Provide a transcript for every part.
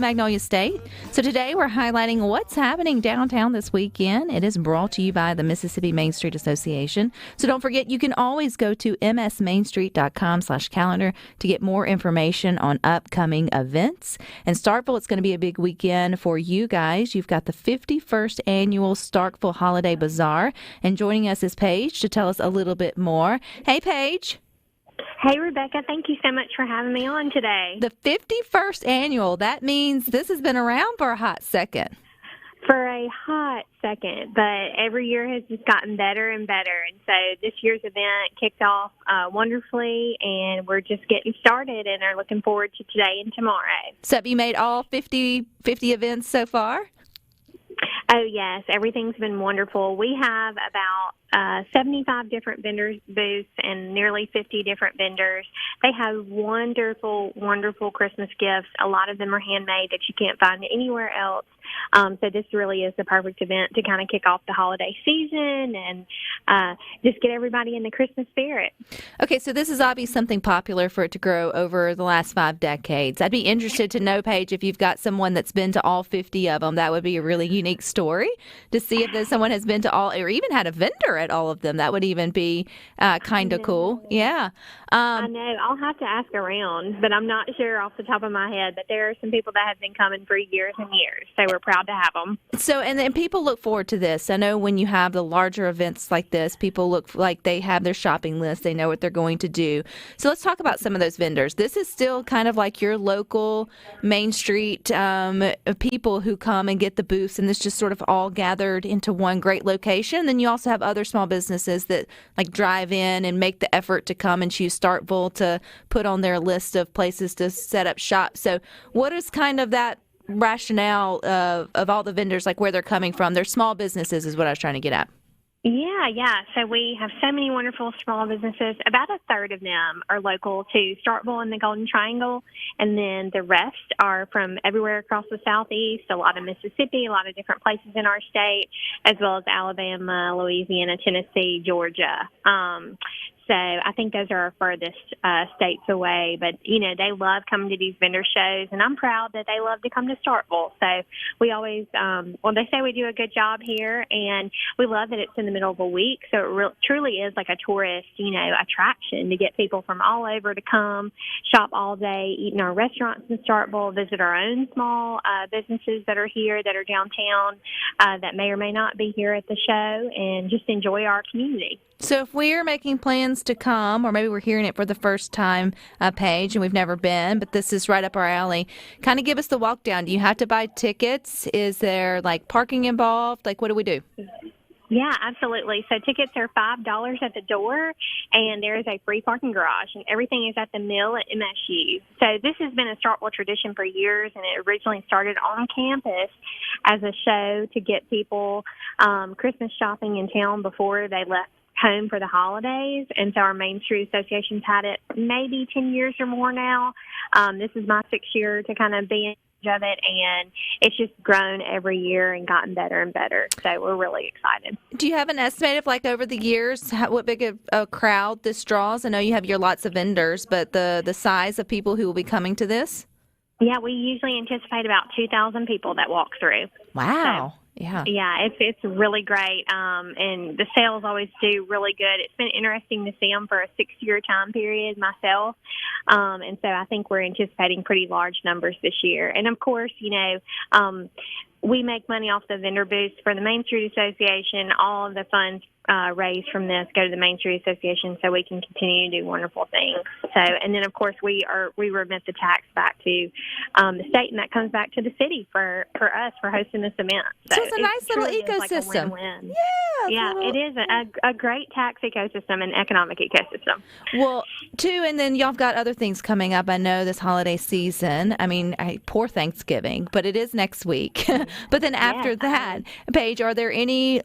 Magnolia State. So today we're highlighting what's happening downtown this weekend. It is brought to you by the Mississippi Main Street Association. So don't forget, you can always go to msmainstreet.com/calendar to get more information on upcoming events. In Starkville, it's going to be a big weekend for you guys. You've got the 51st Annual Starkville Holiday Bazaar. And joining us is Paige to tell us a little bit more. Hey, Paige. Hey, Rebecca. Thank you so much for having me on today. The 51st Annual, that means this has been around for a hot second. For a hot second, but every year has just gotten better and better. And so this year's event kicked off wonderfully, and we're just getting started and are looking forward to today and tomorrow. So have you made all 50 events so far? Oh, yes. Everything's been wonderful. We have about 75 different vendors booths and nearly 50 different vendors. They have wonderful, wonderful Christmas gifts. A lot of them are handmade that you can't find anywhere else. So this really is the perfect event to kind of kick off the holiday season and just get everybody in the Christmas spirit. Okay, so this is obviously something popular for it to grow over the last 5 decades. I'd be interested to know, Paige, if you've got someone that's been to all 50 of them. That would be a really unique story to see if there's someone has been to all, or even had a vendor at all of them. That would even be kind of cool. Yeah. I know. I'll have to ask around, but I'm not sure off the top of my head. But there are some people that have been coming for years and years, so we're proud to have them. So, and then people look forward to this. I know when you have the larger events like this, people look like they have their shopping list. They know what they're going to do. So let's talk about some of those vendors. This is still kind of like your local Main Street people who come and get the booths, and this just sort of all gathered into one great location. Then you also have other small businesses that like drive in and make the effort to come and choose Starkville to put on their list of places to set up shop. So what is kind of that rationale of all the vendors, like where they're coming from? They're small businesses is what I was trying to get at. Yeah. So we have so many wonderful small businesses. About a third of them are local to Starkville and the Golden Triangle, and then the rest are from everywhere across the Southeast, a lot of Mississippi, a lot of different places in our state, as well as Alabama, Louisiana, Tennessee, Georgia. So I think those are our furthest states away. But, you know, they love coming to these vendor shows, and I'm proud that they love to come to Starkville. So we always, they say we do a good job here, and we love that it's in the middle of a week. So it truly is like a tourist, attraction to get people from all over to come shop all day, eat in our restaurants in Starkville, visit our own small businesses that are here, that are downtown, that may or may not be here at the show, and just enjoy our community. So if we're making plans to come, or maybe we're hearing it for the first time, Paige, and we've never been, but this is right up our alley, kind of give us the walk down. Do you have to buy tickets? Is there, like, parking involved? Like, what do we do? Yeah, absolutely. So tickets are $5 at the door, and there is a free parking garage, and everything is at the mill at MSU. So this has been a Starkville tradition for years, and it originally started on campus as a show to get people Christmas shopping in town before they left home for the holidays. And so our Main Street Association's had it maybe 10 years or more now. This is my 6th year to kind of be in charge of it, and it's just grown every year and gotten better and better. So we're really excited. Do you have an estimate of, like, over the years, what big of a crowd this draws? I know you have your lots of vendors, but the size of people who will be coming to this? Yeah, we usually anticipate about 2,000 people that walk through. Wow. So, yeah, it's really great, and the sales always do really good. It's been interesting to see them for a 6-year time period myself, and so I think we're anticipating pretty large numbers this year. And, of course, we make money off the vendor booths for the Main Street Association. All of the funds raised from this go to the Main Street Association so we can continue to do wonderful things. So, and then, of course, we remit the tax back to the state, and that comes back to the city for us for hosting this event. So it's a nice little ecosystem. Like a win-win. It is a great tax ecosystem and economic ecosystem. Well, too, and then y'all have got other things coming up. I know this holiday season. I mean, poor Thanksgiving, but it is next week. But then after that, Paige, are there any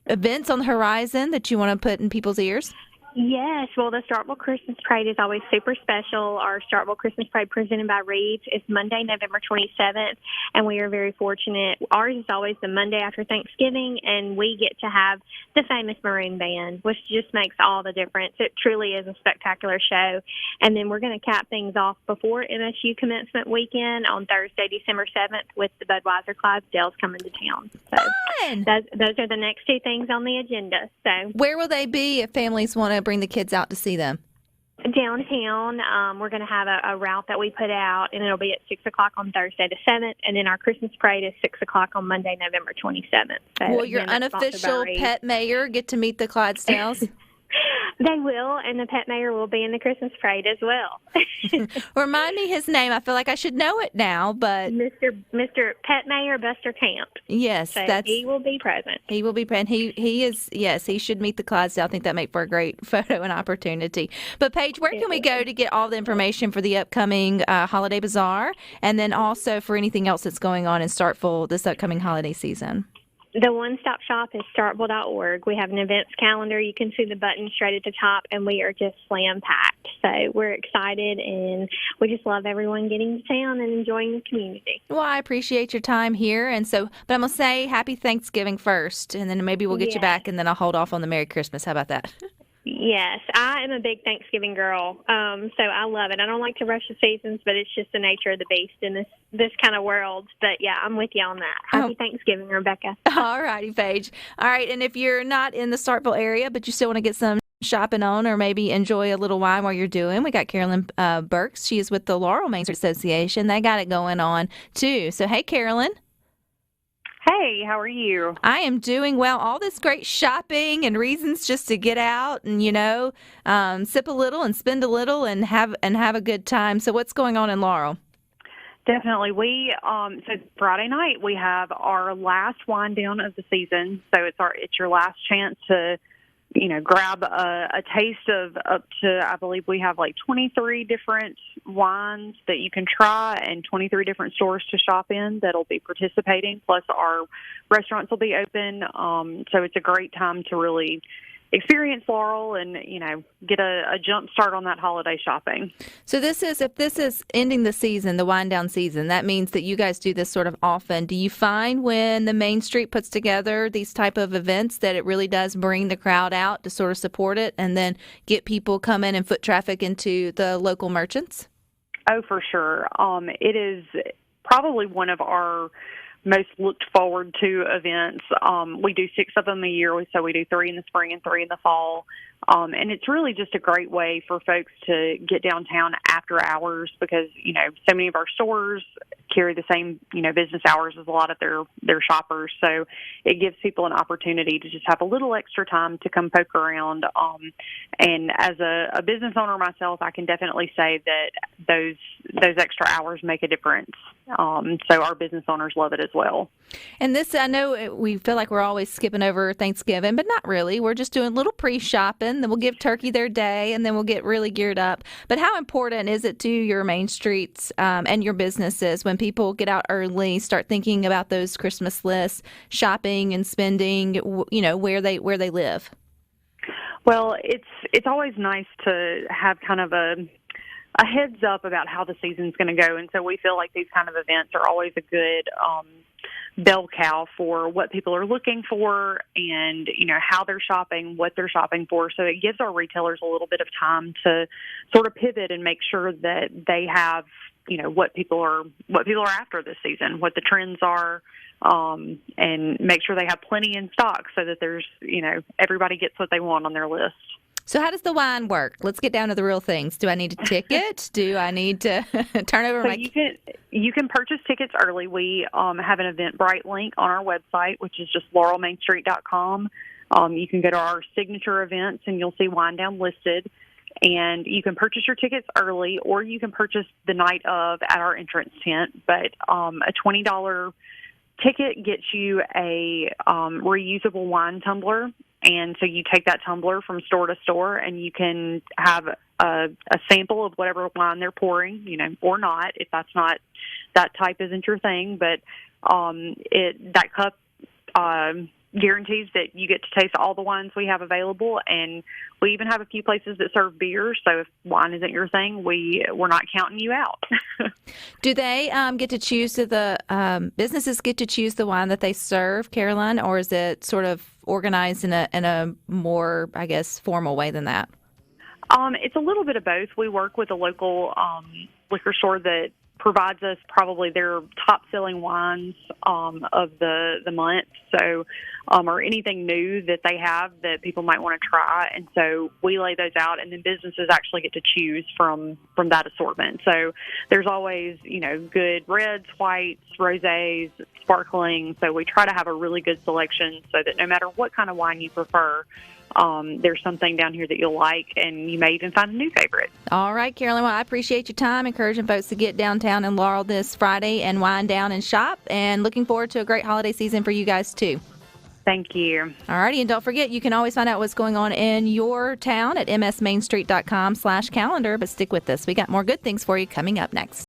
events on the horizon that you want to put in people's ears? Yes, well, the Starkville Christmas Parade is always super special. Our Starkville Christmas Parade presented by Reeves is Monday, November 27th, and we are very fortunate. Ours is always the Monday after Thanksgiving, and we get to have the famous Maroon Band, which just makes all the difference. It truly is a spectacular show. And then we're going to cap things off before MSU commencement weekend on Thursday, December 7th, with the Budweiser Clydesdales coming to town. So those are the next two things on the agenda. So where will they be if families want to bring the kids out to see them? Downtown, we're going to have a route that we put out, and it'll be at 6 o'clock on Thursday the 7th, and then our Christmas parade is 6 o'clock on Monday, November 27th. So, will your unofficial pet mayor get to meet the Clydesdales? They will, and the pet mayor will be in the Christmas parade as well. Remind me his name. I feel like I should know it now, but Mr. Pet Mayor Buster Camp. Yes, so he will be present. He will be present. He is. Yes, he should meet the Clydesdale. I think that make for a great photo and opportunity. But Paige, where can we go to get all the information for the upcoming holiday bazaar, and then also for anything else that's going on in Starkville this upcoming holiday season? The one-stop shop is starkville.org. We have an events calendar. You can see the button straight at the top, and we are just slam-packed. So we're excited, and we just love everyone getting to town and enjoying the community. Well, I appreciate your time here. But I'm going to say happy Thanksgiving first, and then maybe we'll get you back, and then I'll hold off on the Merry Christmas. How about that? Yes, I am a big Thanksgiving girl, so I love it. I don't like to rush the seasons, but it's just the nature of the beast in this kind of world. But, yeah, I'm with you on that. Happy Thanksgiving, Rebecca. All righty, Paige. All right, and if you're not in the Starkville area, but you still want to get some shopping on or maybe enjoy a little wine while you're doing, we got Caroline Burks. She is with the Laurel Main Street Association. They got it going on, too. So, hey, Caroline. Hey, how are you? I am doing well. All this great shopping and reasons just to get out and, sip a little and spend a little and have a good time. So what's going on in Laurel? Definitely. So Friday night we have our last wind down of the season. So it's your last chance to, grab a taste of up to, I believe we have like 23 different wines that you can try and 23 different stores to shop in that'll be participating. Plus our restaurants will be open. So it's a great time to really experience Laurel and, get a jump start on that holiday shopping. So if this is ending the season, the wind down season, that means that you guys do this sort of often. Do you find when the Main Street puts together these type of events that it really does bring the crowd out to sort of support it and then get people coming and foot traffic into the local merchants? Oh, for sure. It is probably one of our most looked forward to events. We do 6 of them a year, so we do 3 in the spring and 3 in the fall. And it's really just a great way for folks to get downtown after hours because, so many of our stores carry the same, business hours as a lot of their shoppers. So it gives people an opportunity to just have a little extra time to come poke around. And as a business owner myself, I can definitely say that those extra hours make a difference. So our business owners love it as well. And this, I know we feel like we're always skipping over Thanksgiving, but not really. We're just doing a little pre-shopping. Then we'll give Turkey their day, and then we'll get really geared up. But how important is it to your Main Streets and your businesses when people get out early, start thinking about those Christmas lists, shopping and spending, where they live? Well, it's always nice to have kind of a heads up about how the season's going to go. And so we feel like these kind of events are always a good bell cow for what people are looking for and, how they're shopping, what they're shopping for. So it gives our retailers a little bit of time to sort of pivot and make sure that they have, what people are after this season, what the trends are, and make sure they have plenty in stock so that there's, everybody gets what they want on their list. So how does the wine work? Let's get down to the real things. Do I need a ticket? Do I need to turn over my... You can purchase tickets early. We have an Eventbrite link on our website, which is just laurelmainstreet.com. You can go to our signature events, and you'll see Wind Down listed. And you can purchase your tickets early, or you can purchase the night of at our entrance tent. But a $20 ticket gets you a reusable wine tumbler. And so you take that tumbler from store to store, and you can have a sample of whatever wine they're pouring, or not, if that type isn't your thing. But that cup guarantees that you get to taste all the wines we have available, and we even have a few places that serve beer. So if wine isn't your thing, we're not counting you out. Do they get to choose? Do the businesses get to choose the wine that they serve, Caroline, or is it sort of organized in a more, I guess, formal way than that? It's a little bit of both. We work with a local liquor store that provides us probably their top-selling wines of the month, so or anything new that they have that people might want to try. And so we lay those out, and then businesses actually get to choose from that assortment. So there's always, good reds, whites, rosés, sparkling. So we try to have a really good selection so that no matter what kind of wine you prefer, there's something down here that you'll like, and you may even find a new favorite. All right, Caroline, well, I appreciate your time, encouraging folks to get downtown in Laurel this Friday and wind down and shop, and looking forward to a great holiday season for you guys, too. Thank you. All righty, and don't forget, you can always find out what's going on in your town at msmainstreet.com/calendar, but stick with us. We got more good things for you coming up next.